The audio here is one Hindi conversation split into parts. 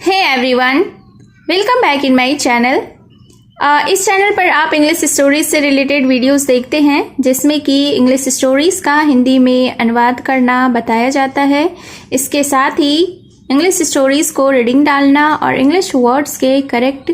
Hey everyone, welcome back in my channel. इस चैनल पर आप इंग्लिश स्टोरीज से रिलेटेड वीडियोस देखते हैं जिसमें कि इंग्लिश स्टोरीज का हिंदी में अनुवाद करना बताया जाता है। इसके साथ ही इंग्लिश स्टोरीज को रीडिंग डालना और इंग्लिश वर्ड्स के करेक्ट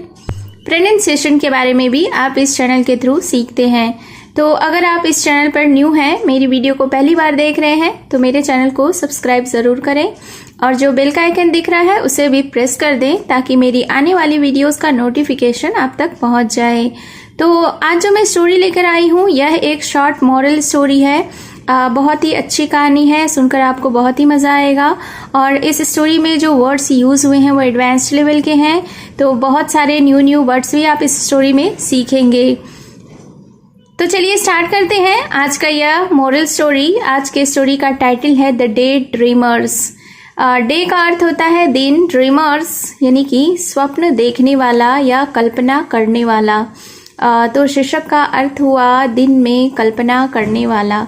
प्रोनाउंसिएशन के बारे में भी आप इस चैनल के थ्रू सीखते हैं। तो अगर आप इस चैनल पर न्यू हैं, मेरी वीडियो को पहली बार देख रहे हैं, तो मेरे चैनल को सब्सक्राइब ज़रूर करें और जो बेल का आइकन दिख रहा है उसे भी प्रेस कर दें ताकि मेरी आने वाली वीडियोस का नोटिफिकेशन आप तक पहुंच जाए। तो आज जो मैं स्टोरी लेकर आई हूँ यह एक शॉर्ट मॉरल स्टोरी है। बहुत ही अच्छी कहानी है, सुनकर आपको बहुत ही मज़ा आएगा। और इस स्टोरी में जो वर्ड्स यूज़ हुए हैं वो एडवांस्ड लेवल के हैं, तो बहुत सारे न्यू वर्ड्स भी आप इस स्टोरी में सीखेंगे। तो चलिए स्टार्ट करते हैं आज का यह मॉरल स्टोरी। आज के स्टोरी का टाइटल है द डे ड्रीमर्स। डे का अर्थ होता है दिन, ड्रीमर्स यानी कि स्वप्न देखने वाला या कल्पना करने वाला। तो शीर्षक का अर्थ हुआ दिन में कल्पना करने वाला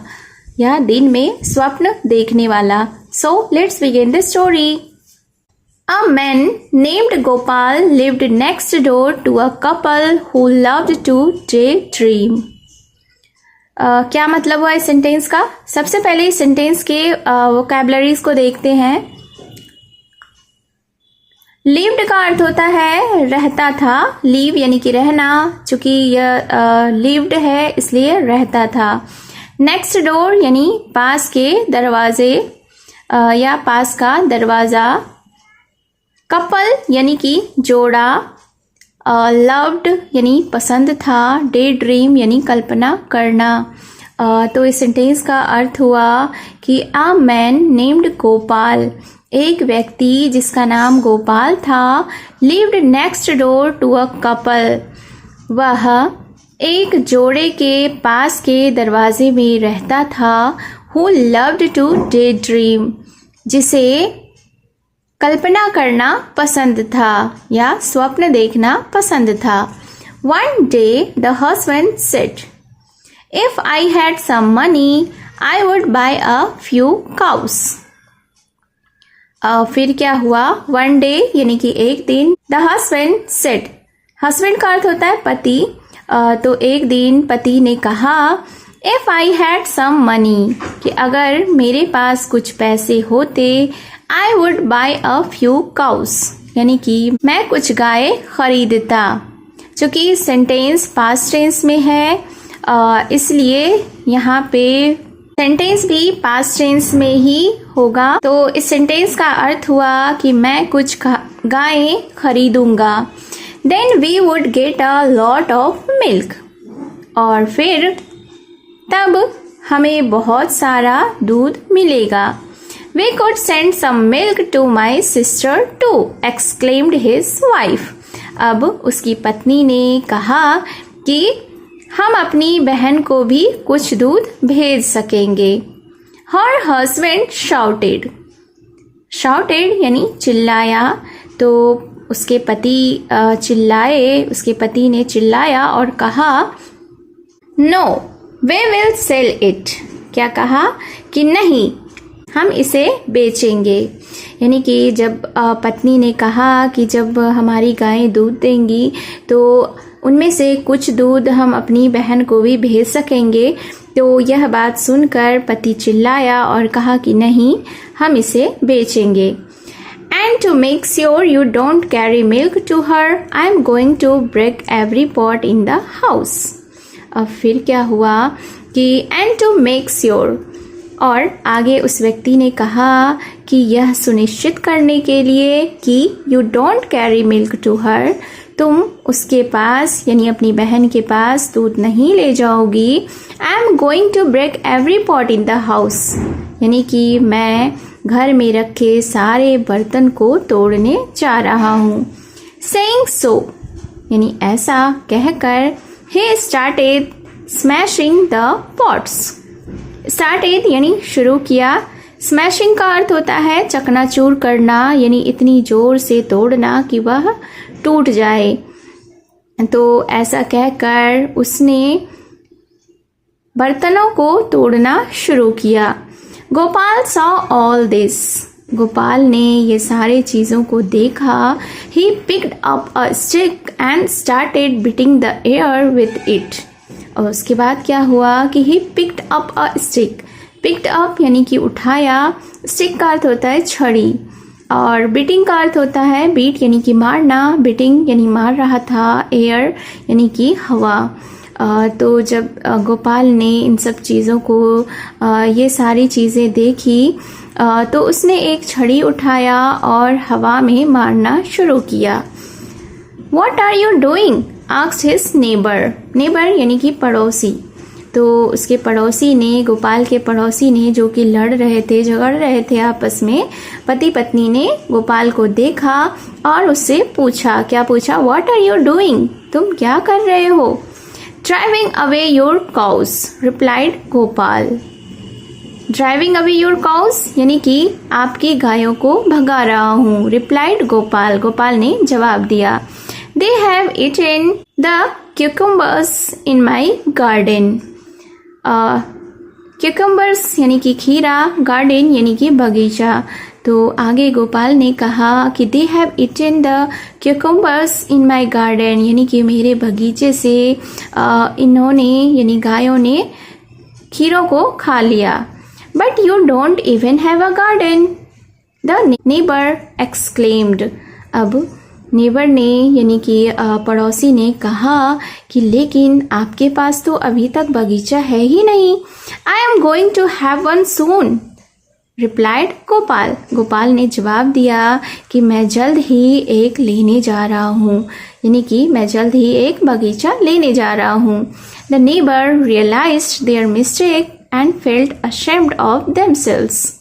या दिन में स्वप्न देखने वाला। So let's begin the story. A man named Gopal lived next door to a couple who loved to daydream. क्या मतलब हुआ इस सेंटेंस का? सबसे पहले इस सेंटेंस के वोकैबुलरीज को देखते हैं। लिव्ड का अर्थ होता है रहता था, लीव यानी कि रहना, चूंकि यह लिव्ड है इसलिए रहता था। नेक्स्ट डोर यानी पास के दरवाजे या पास का दरवाजा। कपल यानी कि जोड़ा। लव्ड यानी पसंद था। डे ड्रीम यानी कल्पना करना। तो इस सेंटेंस का अर्थ हुआ कि अ मैन नेम्ड गोपाल, एक व्यक्ति जिसका नाम गोपाल था, lived next door to a couple, वह एक जोड़े के पास के दरवाजे में रहता था। Who loved to daydream, जिसे कल्पना करना पसंद था या स्वप्न देखना पसंद था। One day the husband said, if I had some money I would buy a few cows. फिर क्या हुआ? वन डे यानी कि एक दिन। द हस्बैंड सेड, हस्बैंड का अर्थ होता है पति। तो एक दिन पति ने कहा, if I had some money, कि अगर मेरे पास कुछ पैसे होते, I would buy a few cows, यानी कि मैं कुछ गाय खरीदता। चूंकि सेंटेंस पास्ट टेंस में है इसलिए यहाँ पे सेंटेंस भी पास्ट टेंस में ही होगा। तो इस सेंटेंस का अर्थ हुआ कि मैं कुछ गायें खरीदूंगा। Then we would get a lot of milk, और फिर तब हमें बहुत सारा दूध मिलेगा। We could send some milk to my sister too, exclaimed his wife. अब उसकी पत्नी ने कहा कि हम अपनी बहन को भी कुछ दूध भेज सकेंगे। हर हस्बैंड शाउटेड, शाउटेड यानी चिल्लाया। तो उसके पति चिल्लाए, उसके पति ने चिल्लाया और कहा, no way will sell it. क्या कहा? कि नहीं, हम इसे बेचेंगे। यानी कि जब पत्नी ने कहा कि जब हमारी गायें दूध देंगी तो उनमें से कुछ दूध हम अपनी बहन को भी भेज सकेंगे। तो यह बात सुनकर पति चिल्लाया और कहा कि नहीं, हम इसे बेचेंगे। And to make sure you don't carry milk to her, I am going to break every pot in the house. अब फिर क्या हुआ कि एंड टू मेक श्योर, और आगे उस व्यक्ति ने कहा कि यह सुनिश्चित करने के लिए कि you don't carry milk to her, तुम उसके पास यानी अपनी बहन के पास दूध नहीं ले जाओगी। I am going to break every pot in the house, यानी कि मैं घर में रखे सारे बर्तन को तोड़ने जा रहा हूँ। सेइंग सो यानी ऐसा कहकर, he started smashing the pots। Started यानी शुरू किया। स्मैशिंग का अर्थ होता है चकनाचूर करना, यानी इतनी जोर से तोड़ना कि वह टूट जाए। तो ऐसा कहकर उसने बर्तनों को तोड़ना शुरू किया। Gopal saw all this, Gopal ने ये सारे चीज़ों को देखा। He picked up a stick and started beating the air with it. और उसके बाद क्या हुआ कि he picked up a stick. Picked up यानी कि उठाया, stick का अर्थ होता है छड़ी, और beating का अर्थ होता है beat यानी कि मारना, beating यानी मार रहा था, air यानी कि हवा। तो जब गोपाल ने इन सब चीज़ों को ये सारी चीज़ें देखी तो उसने एक छड़ी उठाया और हवा में मारना शुरू किया। What are you doing? asked his neighbor. Neighbor यानी कि पड़ोसी। तो उसके पड़ोसी ने, गोपाल के पड़ोसी ने, जो कि लड़ रहे थे, झगड़ रहे थे आपस में, पति पत्नी ने गोपाल को देखा और उससे पूछा। क्या पूछा? What are you doing? तुम क्या कर रहे हो? Driving away your cows, replied Gopal. Driving away your cows यानी कि आपकी गायों को भगा रहा हूँ, replied गोपाल। गोपाल ने जवाब दिया। They have eaten the cucumbers in my garden. cucumbers यानी कि खीरा, garden यानी कि बगीचा। तो आगे गोपाल ने कहा कि they have eaten the cucumbers in my garden यानी कि मेरे बगीचे से इन्होंने यानी गायों ने खीरों को खा लिया। But you don't even have a garden, the neighbour exclaimed. अब नेबर ने यानी कि पड़ोसी ने कहा कि लेकिन आपके पास तो अभी तक बगीचा है ही नहीं। I am going to have one soon, replied Gopal. Gopal ने जवाब दिया कि मैं जल्द ही एक लेने जा रहा हूँ, यानी कि मैं जल्द ही एक बगीचा लेने जा रहा हूँ। The neighbour realised their mistake and felt ashamed of themselves.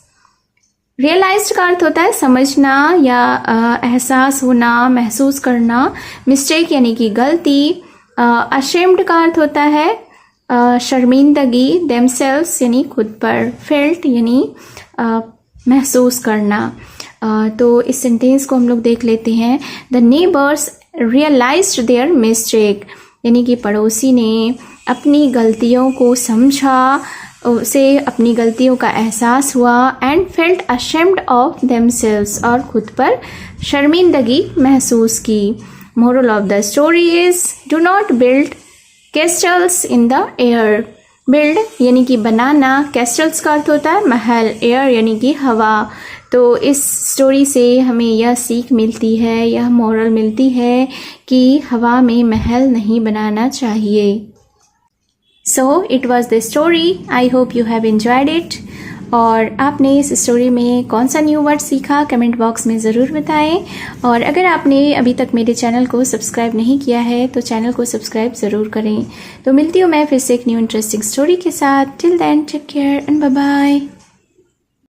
Realised का अर्थ होता है समझना या एहसास होना, महसूस करना। मिस्टेक यानी कि गलती। अशेम्ड का अर्थ होता है शर्मिंदगी। देमसेल्व्स यानी खुद पर। फेल्ट यानी महसूस करना। तो इस सेंटेंस को हम लोग देख लेते हैं। The neighbours realised their mistake यानी कि पड़ोसी ने अपनी गलतियों को समझा, उसे अपनी गलतियों का एहसास हुआ। And felt ashamed of themselves और खुद पर शर्मिंदगी महसूस की। Moral of the story is do not build castles in the air. Build यानी कि बनाना, कैस्टल्स का अर्थ होता है महल, एयर यानी कि हवा। तो इस स्टोरी से हमें यह सीख मिलती है, यह मोरल मिलती है कि हवा में महल नहीं बनाना चाहिए। So it was the story. I hope you have enjoyed it. और आपने इस स्टोरी में कौन सा न्यू वर्ड सीखा कमेंट बॉक्स में ज़रूर बताएं। और अगर आपने अभी तक मेरे चैनल को सब्सक्राइब नहीं किया है तो चैनल को सब्सक्राइब ज़रूर करें। तो मिलती हूँ मैं फिर से एक न्यू इंटरेस्टिंग स्टोरी के साथ। Till then take care and bye bye.